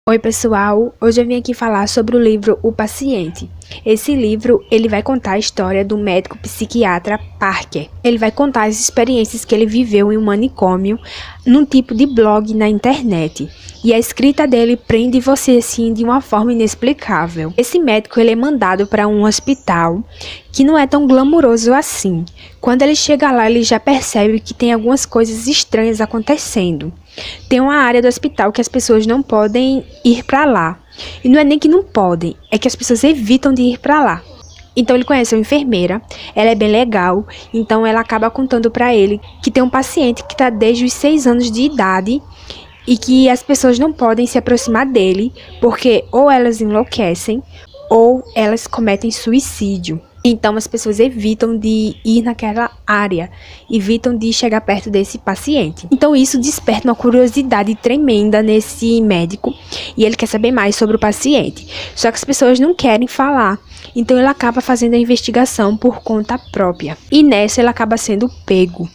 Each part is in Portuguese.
Oi pessoal, hoje eu vim aqui falar sobre o livro O Paciente. Esse livro, ele vai contar a história do médico psiquiatra Parker. Ele vai contar as experiências que ele viveu em um manicômio, num tipo de blog na internet. E a escrita dele prende você assim de uma forma inexplicável. Esse médico, ele é mandado para um hospital que não é tão glamuroso assim. Quando ele chega lá, ele já percebe que tem algumas coisas estranhas acontecendo. Tem uma área do hospital que as pessoas não podem ir para lá. E não é nem que não podem, é que as pessoas evitam de ir para lá. Então ele conhece uma enfermeira, ela é bem legal, então ela acaba contando para ele que tem um paciente que está desde os 6 anos de idade e que as pessoas não podem se aproximar dele porque ou elas enlouquecem ou elas cometem suicídio. Então as pessoas evitam de ir naquela área, evitam de chegar perto desse paciente. Então isso desperta uma curiosidade tremenda nesse médico e ele quer saber mais sobre o paciente. Só que as pessoas não querem falar, então ele acaba fazendo a investigação por conta própria. E nessa ele acaba sendo pego.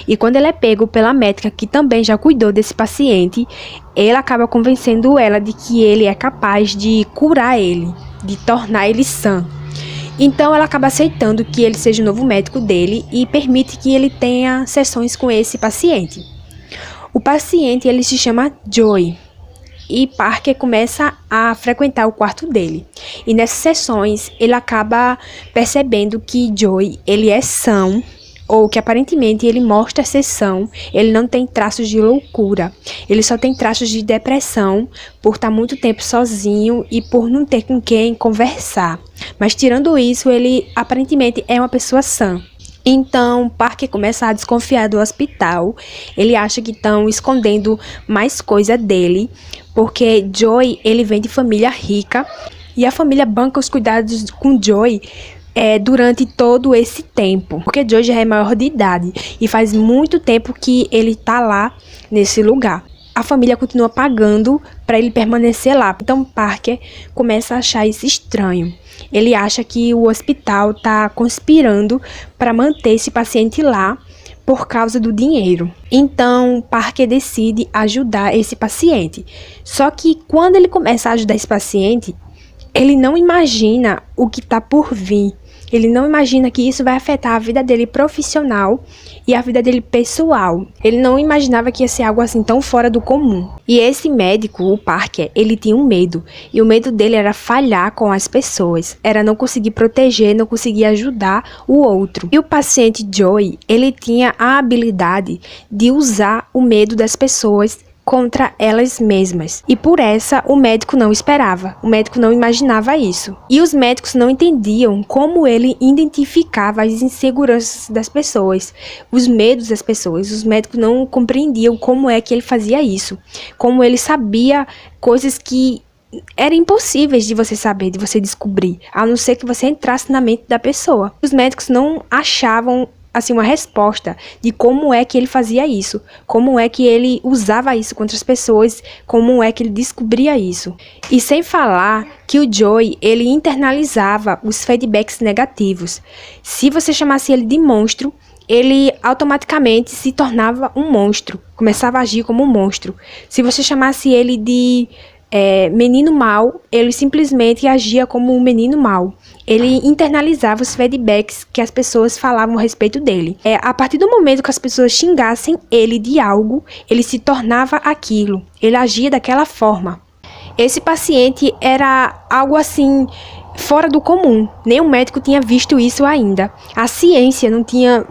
E quando ele é pego pela médica que também já cuidou desse paciente, ele acaba convencendo ela de que ele é capaz de curar ele, de tornar ele sã. Então ela acaba aceitando que ele seja o novo médico dele e permite que ele tenha sessões com esse paciente. O paciente, ele se chama Joey e Parker começa a frequentar o quarto dele. E nessas sessões ele acaba percebendo que Joey, ele é são, ou que aparentemente ele mostra ser são, ele não tem traços de loucura, ele só tem traços de depressão por estar muito tempo sozinho e por não ter com quem conversar. Mas tirando isso, ele aparentemente é uma pessoa sã. Então, Parker começa a desconfiar do hospital, ele acha que estão escondendo mais coisa dele, porque Joey, ele vem de família rica e a família banca os cuidados com Joey durante todo esse tempo, porque Joey já é maior de idade e faz muito tempo que ele tá lá nesse lugar. A família continua pagando para ele permanecer lá. Então Parker começa a achar isso estranho. Ele acha que o hospital tá conspirando para manter esse paciente lá por causa do dinheiro. Então Parker decide ajudar esse paciente. Só que quando ele começa a ajudar esse paciente, ele não imagina o que tá por vir. Ele não imagina que isso vai afetar a vida dele profissional e a vida dele pessoal. Ele não imaginava que ia ser algo assim tão fora do comum. E esse médico, o Parker, ele tinha um medo. E o medo dele era falhar com as pessoas. Era não conseguir proteger, não conseguir ajudar o outro. E o paciente Joey, ele tinha a habilidade de usar o medo das pessoas contra elas mesmas. E por essa, o médico não esperava. O médico não imaginava isso. E os médicos não entendiam como ele identificava as inseguranças das pessoas, os medos das pessoas. Os médicos não compreendiam como é que ele fazia isso. Como ele sabia coisas que eram impossíveis de você saber, de você descobrir, a não ser que você entrasse na mente da pessoa. Os médicos não achavam assim uma resposta de como é que ele fazia isso, como é que ele usava isso contra as pessoas, como é que ele descobria isso. E sem falar que o Joey, ele internalizava os feedbacks negativos. Se você chamasse ele de monstro, ele automaticamente se tornava um monstro, começava a agir como um monstro. Se você chamasse ele de menino mau, ele simplesmente agia como um menino mau. Ele internalizava os feedbacks que as pessoas falavam a respeito dele. A partir do momento que as pessoas xingassem ele de algo, ele se tornava aquilo. Ele agia daquela forma. Esse paciente era algo assim fora do comum. Nenhum médico tinha visto isso ainda. A ciência não tinha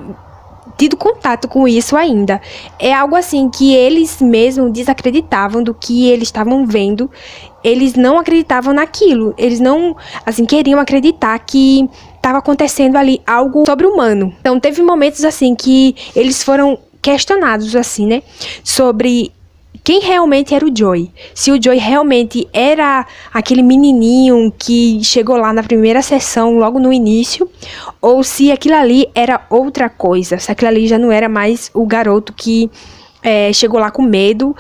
tido contato com isso ainda. É algo assim que eles mesmos desacreditavam do que eles estavam vendo. Eles não acreditavam naquilo. Eles não, assim, queriam acreditar que estava acontecendo ali algo sobre-humano. Então teve momentos assim que eles foram questionados assim, né, sobre quem realmente era o Joey. Se o Joey realmente era aquele menininho que chegou lá na primeira sessão, logo no início, ou se aquilo ali era outra coisa. Se aquilo ali já não era mais o garoto que chegou lá com medo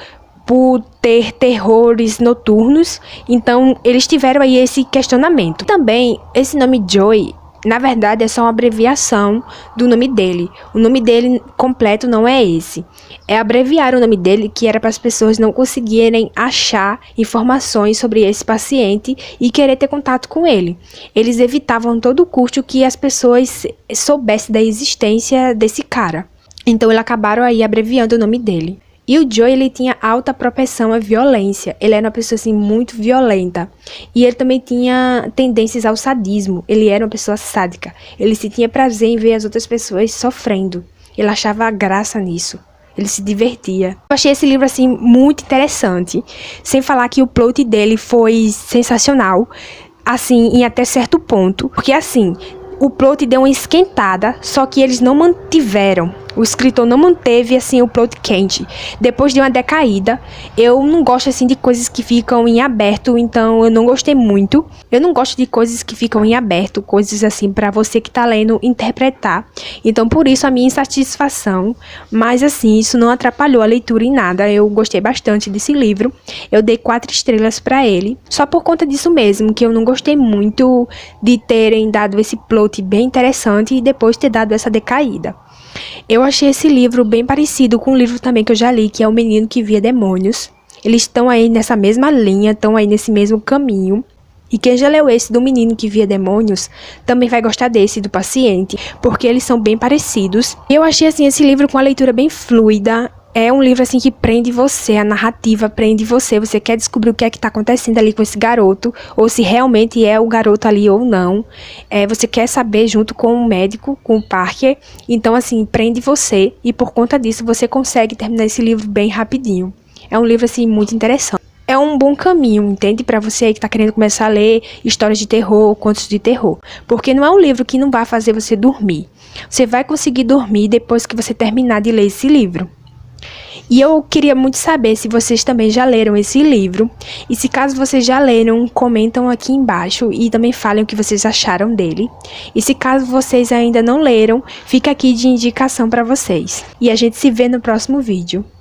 por ter terrores noturnos. Então eles tiveram aí esse questionamento. Também esse nome Joey Na verdade, é só uma abreviação do nome dele. O nome dele completo não é esse. É abreviar o nome dele, que era para as pessoas não conseguirem achar informações sobre esse paciente e querer ter contato com ele. Eles evitavam a todo custo que as pessoas soubessem da existência desse cara. Então, eles acabaram aí abreviando o nome dele. E o Joe, ele tinha alta propensão à violência. Ele era uma pessoa, assim, muito violenta. E ele também tinha tendências ao sadismo. Ele era uma pessoa sádica. Ele se tinha prazer em ver as outras pessoas sofrendo. Ele achava graça nisso. Ele se divertia. Eu achei esse livro, assim, muito interessante. Sem falar que o plot dele foi sensacional. Assim, em até certo ponto. Porque, assim, o plot deu uma esquentada, só que eles não mantiveram. O escritor não manteve, assim, o plot quente. Depois de uma decaída, eu não gosto, assim, de coisas que ficam em aberto, então eu não gostei muito. Eu não gosto de coisas que ficam em aberto, coisas, assim, pra você que tá lendo interpretar. Então, por isso, a minha insatisfação. Mas, assim, isso não atrapalhou a leitura em nada. Eu gostei bastante desse livro. Eu dei 4 estrelas pra ele. Só por conta disso mesmo, que eu não gostei muito de terem dado esse plot bem interessante e depois ter dado essa decaída. Eu achei esse livro bem parecido com um livro também que eu já li, que é O Menino que Via Demônios. Eles estão aí nessa mesma linha, estão aí nesse mesmo caminho. E quem já leu esse do Menino que Via Demônios, também vai gostar desse, do Paciente, porque eles são bem parecidos. Eu achei, assim, esse livro com a leitura bem fluida. É um livro, assim, que prende você, a narrativa prende você. Você quer descobrir o que é que tá acontecendo ali com esse garoto, ou se realmente é o garoto ali ou não. Você quer saber junto com o médico, com o Parker. Então, assim, prende você, e por conta disso você consegue terminar esse livro bem rapidinho. É um livro, assim, muito interessante. É um bom caminho, entende? Para você aí que tá querendo começar a ler histórias de terror, contos de terror. Porque não é um livro que não vai fazer você dormir. Você vai conseguir dormir depois que você terminar de ler esse livro. E eu queria muito saber se vocês também já leram esse livro. E se caso vocês já leram, comentam aqui embaixo e também falem o que vocês acharam dele. E se caso vocês ainda não leram, fica aqui de indicação para vocês. E a gente se vê no próximo vídeo.